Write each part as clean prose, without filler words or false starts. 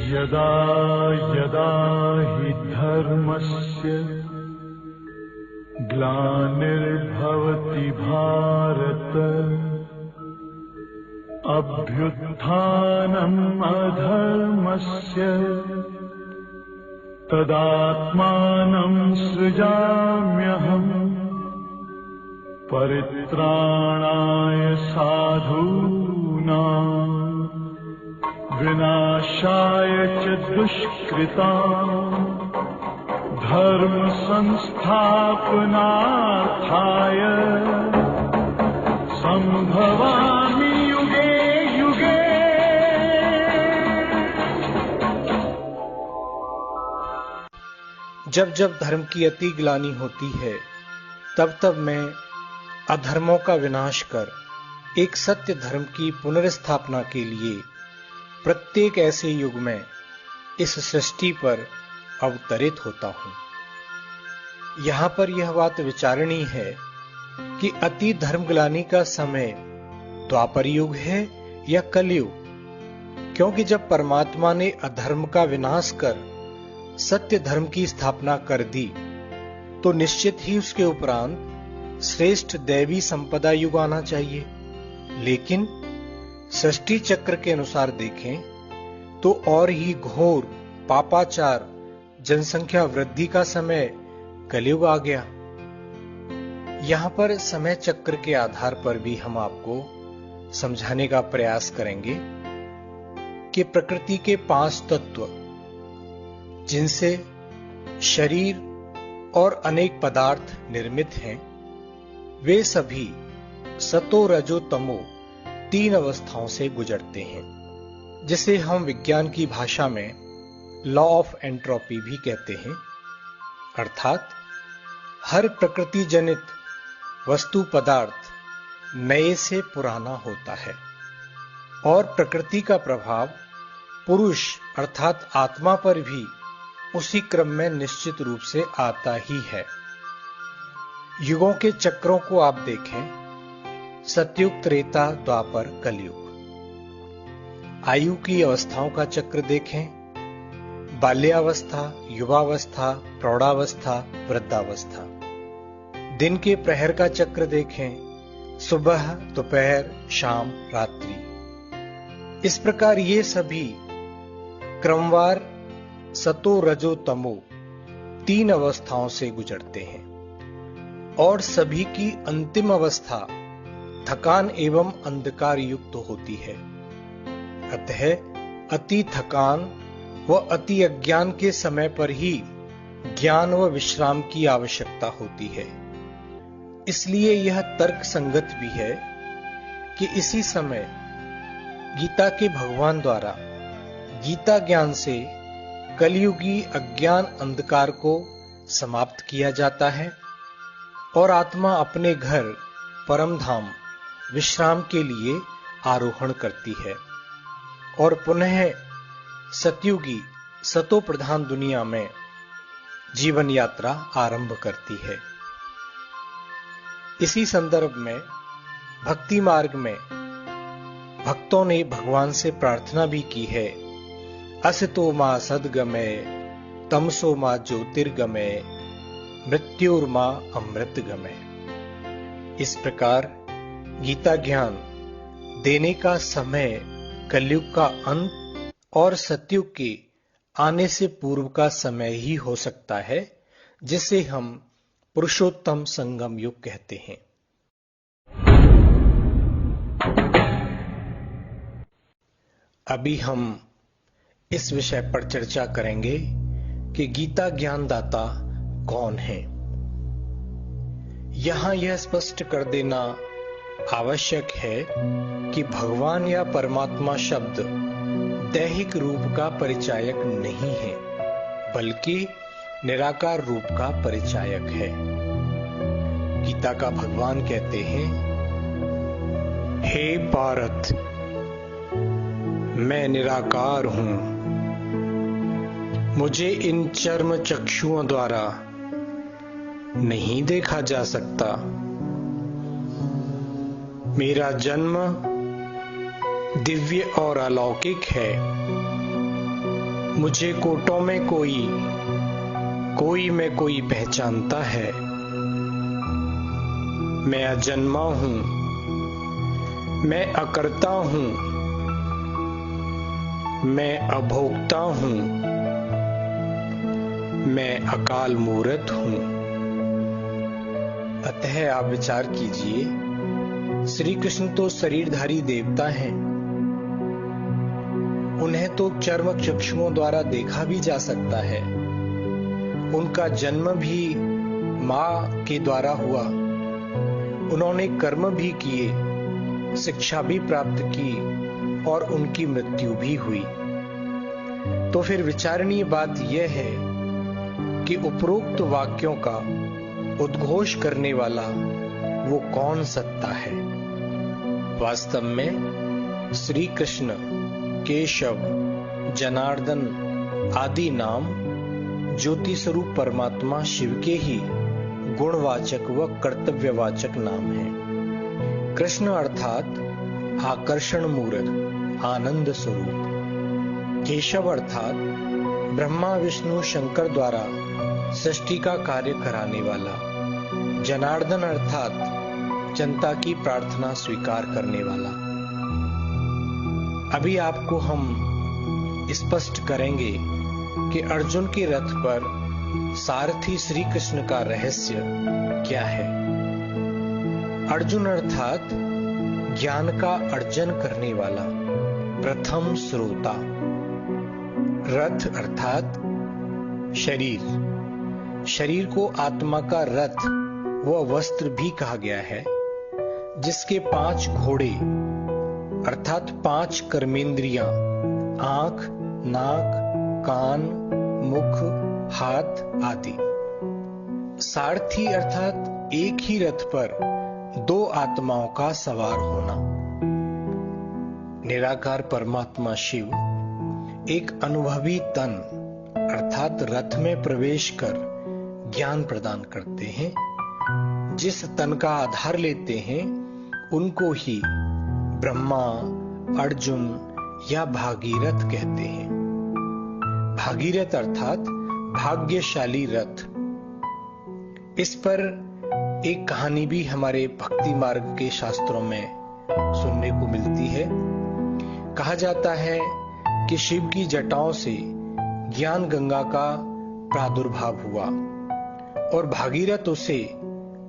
यदा यदा हि धर्मस्य ग्लानिर्भवति भारत अभ्युत्थानम् अधर्मस्य तदात्मानं सृजाम्यहम् परित्राणाय साधूनां विनाशाय च दुष्कृतां धर्म संस्थापनार्थाय संभवामि युगे युगे। जब जब धर्म की अति ग्लानि होती है तब तब मैं अधर्मों का विनाश कर एक सत्य धर्म की पुनर्स्थापना के लिए प्रत्येक ऐसे युग में इस सृष्टि पर अवतरित होता हूं। यहां पर यह बात विचारणीय है कि अति धर्मग्लानि का समय द्वापर युग है या कलयुग, क्योंकि जब परमात्मा ने अधर्म का विनाश कर सत्य धर्म की स्थापना कर दी तो निश्चित ही उसके उपरांत श्रेष्ठ दैवी संपदा युग आना चाहिए। लेकिन सृष्टि चक्र के अनुसार देखें तो और ही घोर पापाचार जनसंख्या वृद्धि का समय कलयुग आ गया। यहां पर समय चक्र के आधार पर भी हम आपको समझाने का प्रयास करेंगे कि प्रकृति के 5 तत्व जिनसे शरीर और अनेक पदार्थ निर्मित हैं, वे सभी सतो रजो तमो 3 अवस्थाओं से गुजरते हैं, जिसे हम विज्ञान की भाषा में लॉ ऑफ एंट्रोपी भी कहते हैं। अर्थात हर प्रकृति जनित वस्तु पदार्थ नए से पुराना होता है और प्रकृति का प्रभाव पुरुष अर्थात आत्मा पर भी उसी क्रम में निश्चित रूप से आता ही है। युगों के चक्रों को आप देखें, सतयुग, त्रेता, द्वापर, कलयुग। आयु की अवस्थाओं का चक्र देखें, बाल्यावस्था, युवावस्था, प्रौढ़ावस्था, वृद्धावस्था। दिन के प्रहर का चक्र देखें, सुबह, दोपहर, शाम, रात्रि। इस प्रकार ये सभी क्रमवार सतो रजो तमो 3 अवस्थाओं से गुजरते हैं और सभी की अंतिम अवस्था थकान एवं अंधकार युक्त होती है। अतः अति थकान व अति अज्ञान के समय पर ही ज्ञान व विश्राम की आवश्यकता होती है। इसलिए यह तर्क संगत भी है कि इसी समय गीता के भगवान द्वारा गीता ज्ञान से कलयुगी अज्ञान अंधकार को समाप्त किया जाता है और आत्मा अपने घर परम धाम विश्राम के लिए आरोहण करती है और पुनः सतयुगी सतो प्रधान दुनिया में जीवन यात्रा आरंभ करती है। इसी संदर्भ में भक्ति मार्ग में भक्तों ने भगवान से प्रार्थना भी की है, असतो मा सद्गमय तमसो मा ज्योतिर्गमय मृत्युर्मा अमृतगमय। इस प्रकार गीता ज्ञान देने का समय कलयुग का अंत और सतयुग के आने से पूर्व का समय ही हो सकता है, जिसे हम पुरुषोत्तम संगम युग कहते हैं। अभी हम इस विषय पर चर्चा करेंगे कि गीता ज्ञानदाता कौन है। यहां यह स्पष्ट कर देना आवश्यक है कि भगवान या परमात्मा शब्द दैहिक रूप का परिचायक नहीं है, बल्कि निराकार रूप का परिचायक है। गीता का भगवान कहते हैं, हे पार्थ, मैं निराकार हूं, मुझे इन चर्म चक्षुओं द्वारा नहीं देखा जा सकता। मेरा जन्म दिव्य और अलौकिक है। मुझे कोटों में कोई में कोई पहचानता है। मैं अजन्मा हूं, मैं अकर्ता हूं, मैं अभोक्ता हूं, मैं अकाल मूर्त हूं। अतः आप विचार कीजिए, श्री कृष्ण तो शरीरधारी देवता हैं। उन्हें तो चर्म चक्षुओं द्वारा देखा भी जा सकता है। उनका जन्म भी मां के द्वारा हुआ। उन्होंने कर्म भी किए, शिक्षा भी प्राप्त की और उनकी मृत्यु भी हुई। तो फिर विचारणीय बात यह है कि उपरोक्त वाक्यों का उद्घोष करने वाला वो कौन सत्ता है। वास्तव में श्री कृष्ण, केशव, जनार्दन आदि नाम ज्योति स्वरूप परमात्मा शिव के ही गुणवाचक व कर्तव्यवाचक नाम है। कृष्ण अर्थात आकर्षण मूर्त, आनंद स्वरूप। केशव अर्थात ब्रह्मा विष्णु शंकर द्वारा सृष्टि का कार्य कराने वाला। जनार्दन अर्थात जनता की प्रार्थना स्वीकार करने वाला। अभी आपको हम स्पष्ट करेंगे कि अर्जुन के रथ पर सारथी श्री कृष्ण का रहस्य क्या है। अर्जुन अर्थात ज्ञान का अर्जन करने वाला, प्रथम श्रोता। रथ अर्थात शरीर को आत्मा का रथ व वस्त्र भी कहा गया है, जिसके 5 घोड़े अर्थात 5 कर्मेंद्रियां, आंख, नाक, कान, मुख, हाथ आदि। सारथी अर्थात एक ही रथ पर 2 आत्माओं का सवार होना। निराकार परमात्मा शिव एक अनुभवी तन अर्थात रथ में प्रवेश कर ज्ञान प्रदान करते हैं। जिस तन का आधार लेते हैं उनको ही ब्रह्मा, अर्जुन या भागीरथ कहते हैं। भागीरथ अर्थात भाग्यशाली रथ। इस पर एक कहानी भी हमारे भक्ति मार्ग के शास्त्रों में सुनने को मिलती है। कहा जाता है कि शिव की जटाओं से ज्ञान गंगा का प्रादुर्भाव हुआ और भागीरथ उसे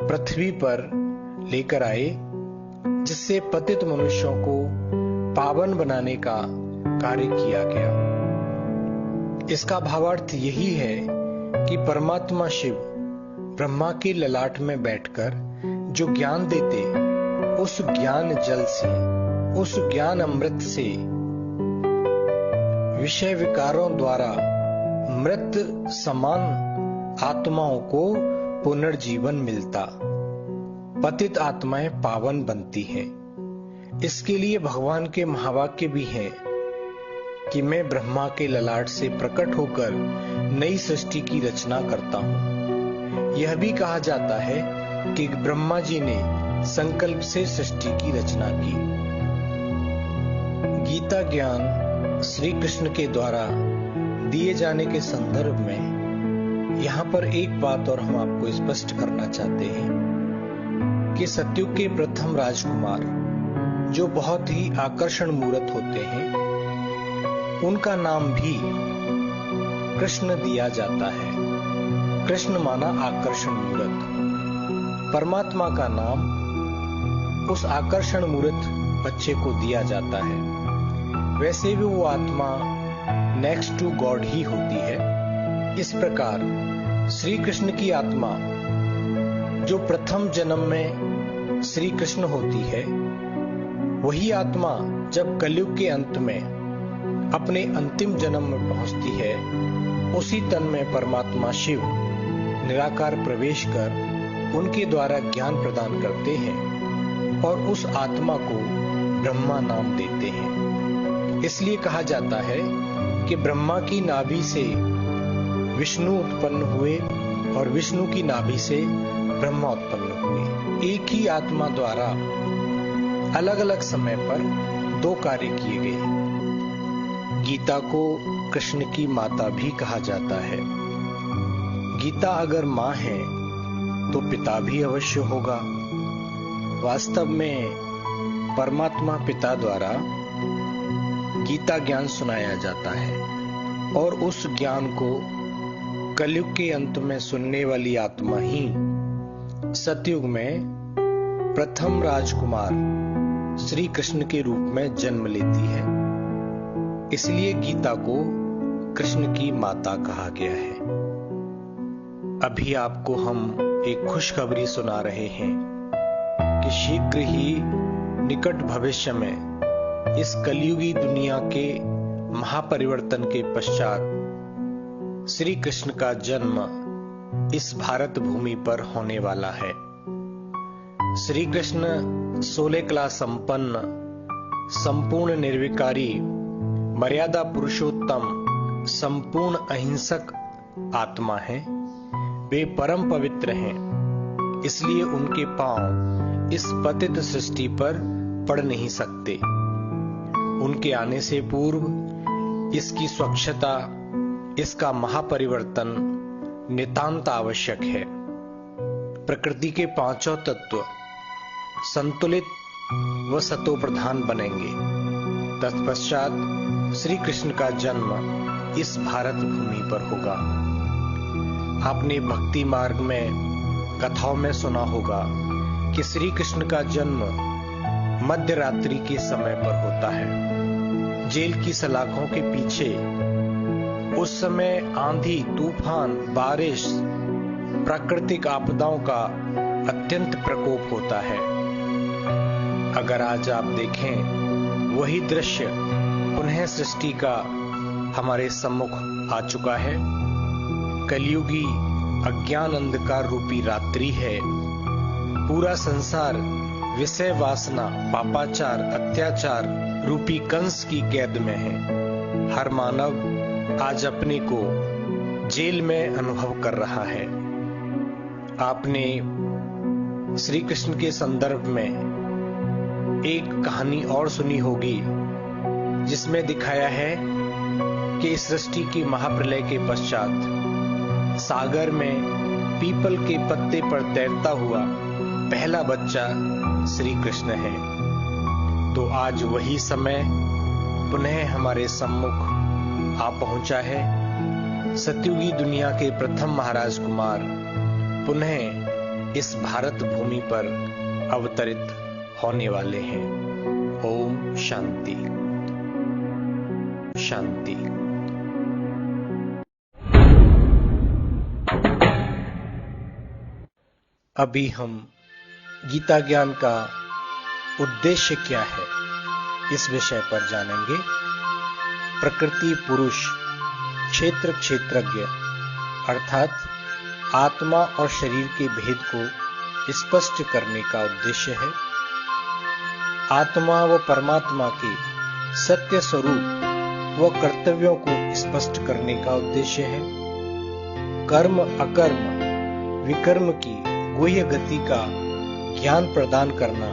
पृथ्वी पर लेकर आए, जिससे पतित मनुष्यों को पावन बनाने का कार्य किया गया। इसका भावार्थ यही है कि परमात्मा शिव ब्रह्मा के ललाट में बैठकर जो ज्ञान देते, उस ज्ञान जल से, उस ज्ञान अमृत से विषय विकारों द्वारा मृत समान आत्माओं को पुनर्जीवन मिलता, पतित आत्माएं पावन बनती हैं। इसके लिए भगवान के महावाक्य भी हैं कि मैं ब्रह्मा के ललाट से प्रकट होकर नई सृष्टि की रचना करता हूं। यह भी कहा जाता है कि ब्रह्मा जी ने संकल्प से सृष्टि की रचना की। गीता ज्ञान श्री कृष्ण के द्वारा दिए जाने के संदर्भ में यहां पर एक बात और हम आपको स्पष्ट करना चाहते हैं कि सतयुग के प्रथम राजकुमार जो बहुत ही आकर्षण मूर्त होते हैं, उनका नाम भी कृष्ण दिया जाता है। कृष्ण माना आकर्षण मूर्त। परमात्मा का नाम उस आकर्षण मूर्त बच्चे को दिया जाता है। वैसे भी वो आत्मा नेक्स्ट टू गॉड ही होती है। इस प्रकार श्री कृष्ण की आत्मा जो प्रथम जन्म में श्री कृष्ण होती है, वही आत्मा जब कलयुग के अंत में अपने अंतिम जन्म में पहुंचती है, उसी तन में परमात्मा शिव निराकार प्रवेश कर उनके द्वारा ज्ञान प्रदान करते हैं और उस आत्मा को ब्रह्मा नाम देते हैं। इसलिए कहा जाता है कि ब्रह्मा की नाभि से विष्णु उत्पन्न हुए और विष्णु की नाभि से ब्रह्मा उत्पन्न हुए। एक ही आत्मा द्वारा अलग अलग समय पर 2 कार्य किए गए। गीता को कृष्ण की माता भी कहा जाता है। गीता अगर मां है तो पिता भी अवश्य होगा। वास्तव में परमात्मा पिता द्वारा गीता ज्ञान सुनाया जाता है और उस ज्ञान को कलयुग के अंत में सुनने वाली आत्मा ही सतयुग में प्रथम राजकुमार श्री कृष्ण के रूप में जन्म लेती है। इसलिए गीता को कृष्ण की माता कहा गया है। अभी आपको हम एक खुशखबरी सुना रहे हैं कि शीघ्र ही निकट भविष्य में इस कलयुगी दुनिया के महापरिवर्तन के पश्चात श्री कृष्ण का जन्म इस भारत भूमि पर होने वाला है। श्री कृष्ण 16 कला संपन्न, संपूर्ण निर्विकारी, मर्यादा पुरुषोत्तम, संपूर्ण अहिंसक आत्मा है। वे परम पवित्र हैं, इसलिए उनके पांव इस पतित सृष्टि पर पड़ नहीं सकते। उनके आने से पूर्व इसकी स्वच्छता, इसका महापरिवर्तन नितांत आवश्यक है। प्रकृति के पांचों तत्व संतुलित व सतोप्रधान बनेंगे। तत्पश्चात श्री कृष्ण का जन्म इस भारत भूमि पर होगा। आपने भक्ति मार्ग में कथाओं में सुना होगा कि श्री कृष्ण का जन्म मध्य रात्रि के समय पर होता है। जेल की सलाखों के पीछे उस समय आंधी, तूफान, बारिश, प्राकृतिक आपदाओं का अत्यंत प्रकोप होता है। अगर आज आप देखें, वही दृश्य पुनः सृष्टि का हमारे सम्मुख आ चुका है। कलयुगी अज्ञान अंधकार रूपी रात्रि है। पूरा संसार विषय वासना, पापाचार, अत्याचार रूपी कंस की कैद में है। हर मानव आज अपने को जेल में अनुभव कर रहा है। आपने श्री कृष्ण के संदर्भ में एक कहानी और सुनी होगी, जिसमें दिखाया है कि इस सृष्टि की महाप्रलय के पश्चात सागर में पीपल के पत्ते पर तैरता हुआ पहला बच्चा श्री कृष्ण है। तो आज वही समय पुनः हमारे सम्मुख आ पहुंचा है। सतयुगी दुनिया के प्रथम महाराज कुमार पुनः इस भारत भूमि पर अवतरित होने वाले हैं। ओम शांति शांति। अभी हम गीता ज्ञान का उद्देश्य क्या है, इस विषय पर जानेंगे। प्रकृति पुरुष, क्षेत्र क्षेत्रज्ञ अर्थात आत्मा और शरीर के भेद को स्पष्ट करने का उद्देश्य है। आत्मा व परमात्मा के सत्य स्वरूप व कर्तव्यों को स्पष्ट करने का उद्देश्य है। कर्म अकर्म विकर्म की गुह्य गति का ज्ञान प्रदान करना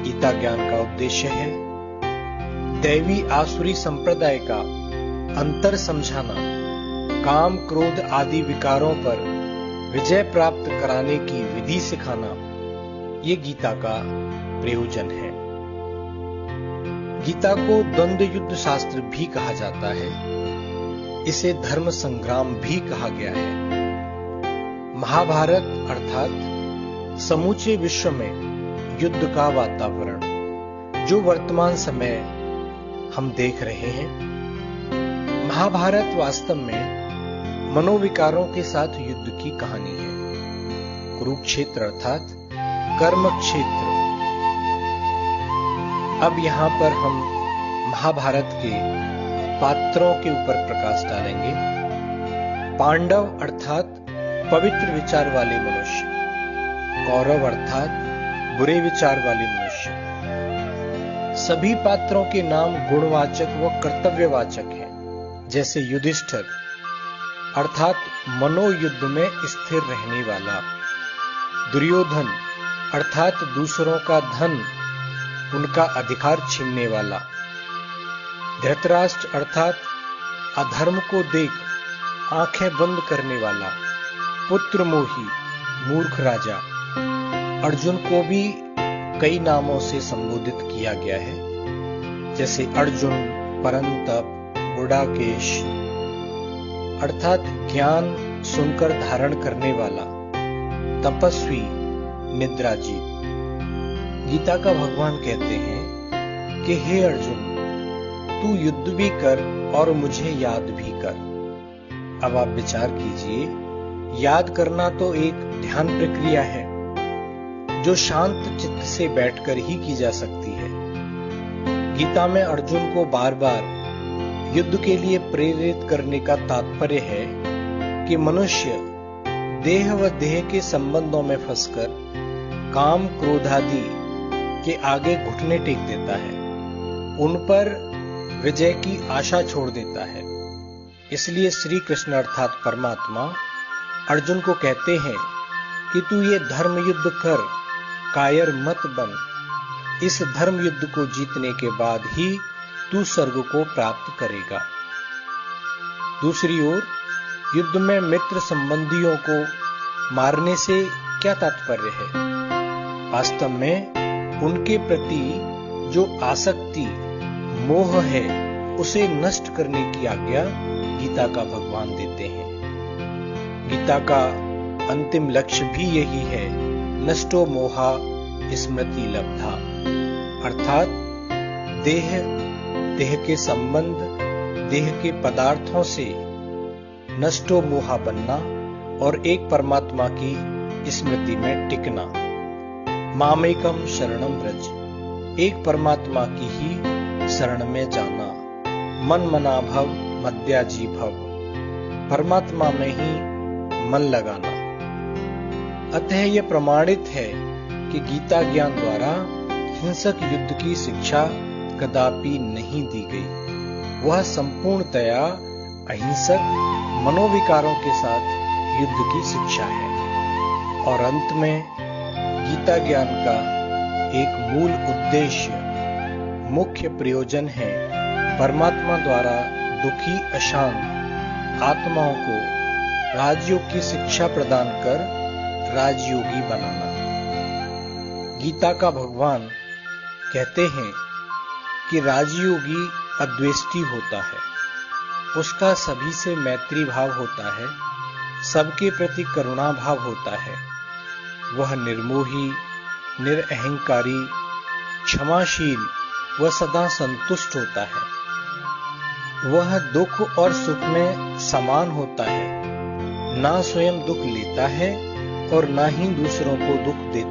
गीता ज्ञान का उद्देश्य है। दैवी आसुरी संप्रदाय का अंतर समझाना, काम क्रोध आदि विकारों पर विजय प्राप्त कराने की विधि सिखाना, ये गीता का प्रयोजन है। गीता को द्वंद्व युद्ध शास्त्र भी कहा जाता है। इसे धर्म संग्राम भी कहा गया है। महाभारत अर्थात समूचे विश्व में युद्ध का वातावरण जो वर्तमान समय हम देख रहे हैं। महाभारत वास्तव में मनोविकारों के साथ युद्ध की कहानी है। कुरुक्षेत्र अर्थात कर्म क्षेत्र। अब यहां पर हम महाभारत के पात्रों के ऊपर प्रकाश डालेंगे। पांडव अर्थात पवित्र विचार वाले मनुष्य, कौरव अर्थात बुरे विचार वाले मनुष्य। सभी पात्रों के नाम गुणवाचक व कर्तव्यवाचक हैं। जैसे युधिष्ठिर अर्थात मनोयुद्ध में स्थिर रहने वाला, दुर्योधन अर्थात दूसरों का धन, उनका अधिकार छीनने वाला, धृतराष्ट्र अर्थात अधर्म को देख आंखें बंद करने वाला पुत्र मोही मूर्ख राजा, अर्जुन को भी कई नामों से संबोधित किया गया है, जैसे अर्जुन, परंतप, गुडाकेश अर्थात ज्ञान सुनकर धारण करने वाला, तपस्वी, निद्राजीत। गीता का भगवान कहते हैं कि हे अर्जुन, तू युद्ध भी कर और मुझे याद भी कर। अब आप विचार कीजिए, याद करना तो एक ध्यान प्रक्रिया है जो शांत चित्त से बैठकर ही की जा सकती है। गीता में अर्जुन को बार बार युद्ध के लिए प्रेरित करने का तात्पर्य है कि मनुष्य देह व देह के संबंधों में फंसकर काम क्रोध आदि के आगे घुटने टेक देता है, उन पर विजय की आशा छोड़ देता है। इसलिए श्री कृष्ण अर्थात परमात्मा अर्जुन को कहते हैं कि तू ये धर्म युद्ध कर, कायर मत बन। इस धर्म युद्ध को जीतने के बाद ही तू स्वर्ग को प्राप्त करेगा। दूसरी ओर युद्ध में मित्र संबंधियों को मारने से क्या तात्पर्य है? वास्तव में उनके प्रति जो आसक्ति, मोह है, उसे नष्ट करने की आज्ञा गीता का भगवान देते हैं। गीता का अंतिम लक्ष्य भी यही है, नष्टो मोहा स्मृति लब्धा, अर्थात देह के संबंध, देह के पदार्थों से नष्टो मोहा बनना और एक परमात्मा की स्मृति में टिकना। मामेकम शरणम व्रज, एक परमात्मा की ही शरण में जाना। मन मना भव मद्याजी भव, परमात्मा में ही मन लगाना। अतः यह प्रमाणित है कि गीता ज्ञान द्वारा हिंसक युद्ध की शिक्षा कदापि नहीं दी गई। वह संपूर्णतया अहिंसक मनोविकारों के साथ युद्ध की शिक्षा है। और अंत में गीता ज्ञान का एक मूल उद्देश्य, मुख्य प्रयोजन है परमात्मा द्वारा दुखी अशांत आत्माओं को राजयोग की शिक्षा प्रदान कर राजयोगी बनाना। गीता का भगवान कहते हैं कि राजयोगी अद्वेष्टि होता है, उसका सभी से मैत्री भाव होता है, सबके प्रति करुणा भाव होता है। वह निर्मोही, निरअहंकारी, क्षमाशील व सदा संतुष्ट होता है। वह दुख और सुख में समान होता है, ना स्वयं दुख लेता है और ना ही दूसरों को दुख देता है।